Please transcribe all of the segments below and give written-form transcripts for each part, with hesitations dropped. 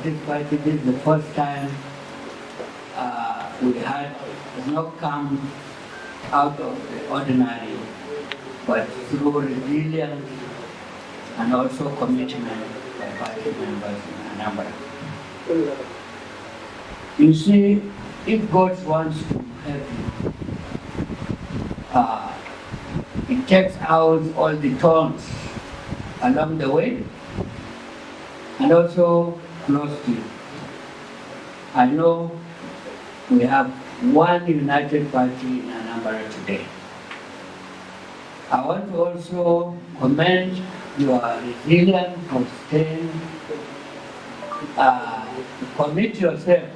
this party, this is the first time we had not come out of the ordinary, but through resilience and also commitment by party members in Anambra. You see, if God wants to help you, it takes out all the thorns along the way and also close to you. I know we have one united party in Anambra today. I want to also commend your resilience of staying, commit yourself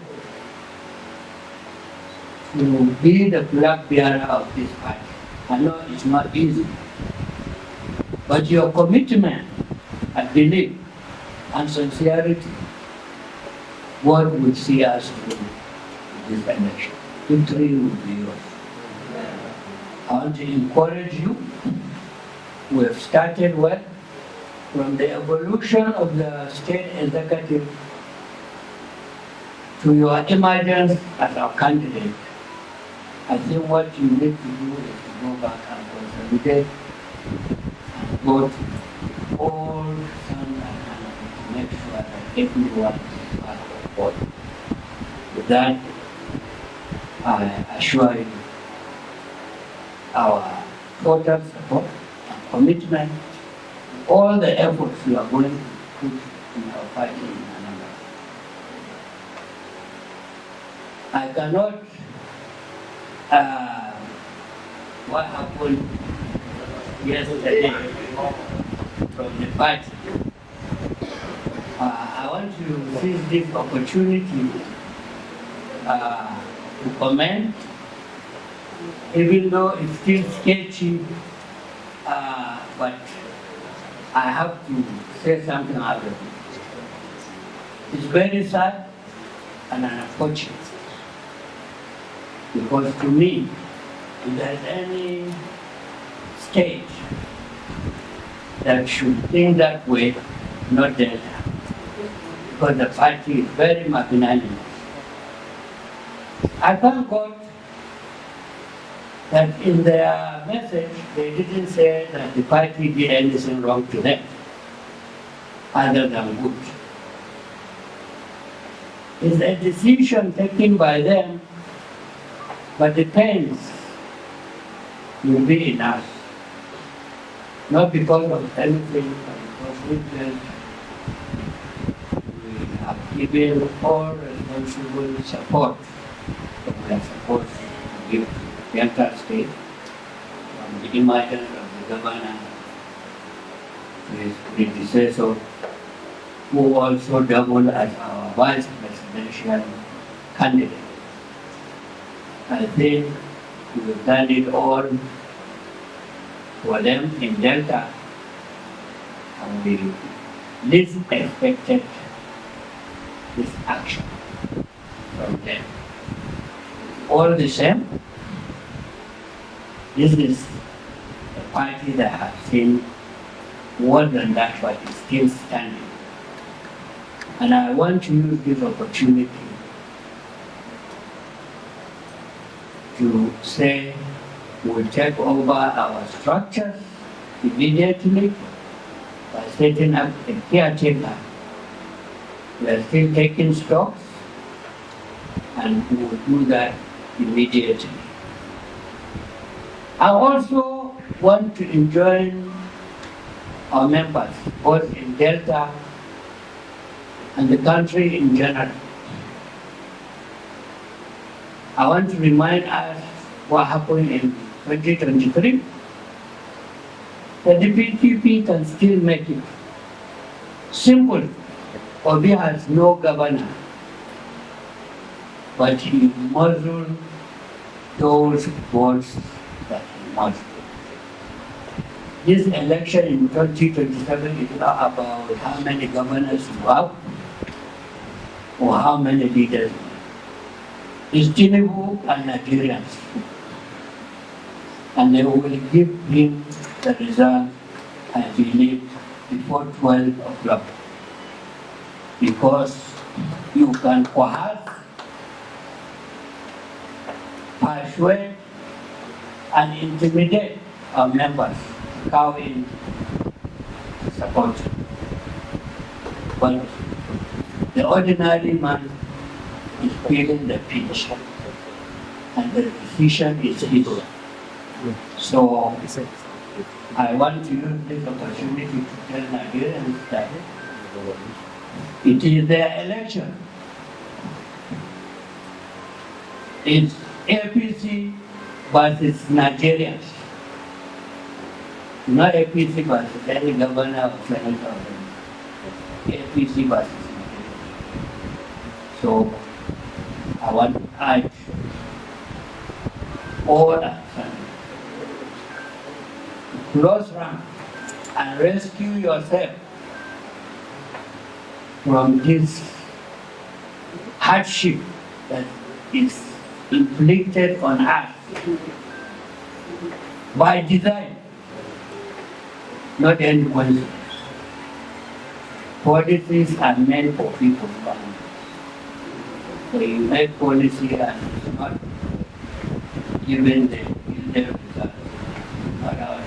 to be the flag bearer of this party. I know it's not easy, but your commitment, I believe, and sincerity, God will see us through this election. Victory will be yours. I want to encourage you. We have started well from the evolution of the state executive to your emergence as our candidate. I think what you need to do is to go back and consolidate and vote all sons and daughters to make sure that everyone is part of the vote. With that, I assure you our total support and commitment, all the efforts we are going to put in our fight in Anambra. I cannot, what happened yesterday from the party. I want to seize this opportunity to comment, even though it's still sketchy, but I have to say something about it. It's very sad and unfortunate, because to me, if there's any state that should think that way, not Delta, because the party is very magnanimous. I thank God that in their message, they didn't say that the party did anything wrong to them, other than good. It's a decision taken by them, but the pains will be in us. Not because of anything, but because we have given all responsible support that we are supposed to give to Delta State, from the emergence of the governor to his predecessor, who also doubled as our vice presidential candidate. I think we've done it all for them in Delta, and we least expected this action from them. All the same, this is a party that has seen more than that, but is still standing. And I want to use this opportunity to say we'll take over our structures immediately by setting up a caretaker. We are still taking stocks, and we will do that immediately. I also want to enjoin our members, both in Delta and the country in general. I want to remind us what happened in 2023. The DPTP can still make it. Simple. Obi has no governor, but he muzzled those votes that he muzzled. This election in 2027 is not about how many governors you have or how many leaders. It's Tinubu and Nigerians. And they will give him the result, I believe, before 12 o'clock. Because you can coerce, persuade, and intimidate our members to come in support. But the ordinary man is feeling the pinch, and the decision is his. So I want to use this opportunity to tell Nigerians that it is their election. It's APC versus Nigerians. Not APC versus any governor or senator. APC versus Nigerians. So I want to urge all our families to close rank and rescue yourself from this hardship that is inflicted on us by design, not any coincidence. Policies are meant for people. So you make policy and it's not given the result, not our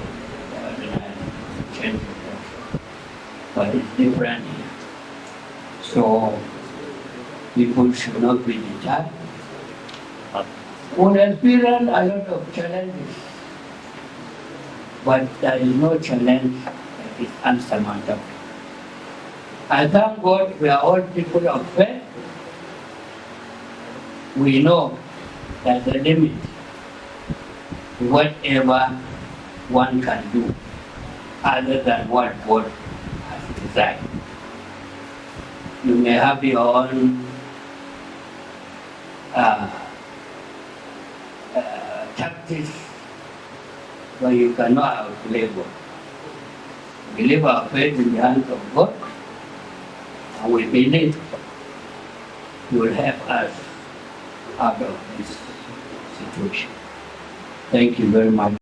change, but it's different here. So people should not be deterred. We experience a lot of challenges, but there is no challenge that is unsurmountable. I thank God we are all people of faith. We know that the limit, whatever one can do, other than what God has designed. You may have your own tactics, but you cannot outplay God. We leave our faith in the hands of God, and we believe He will help us out of this situation. Thank you very much.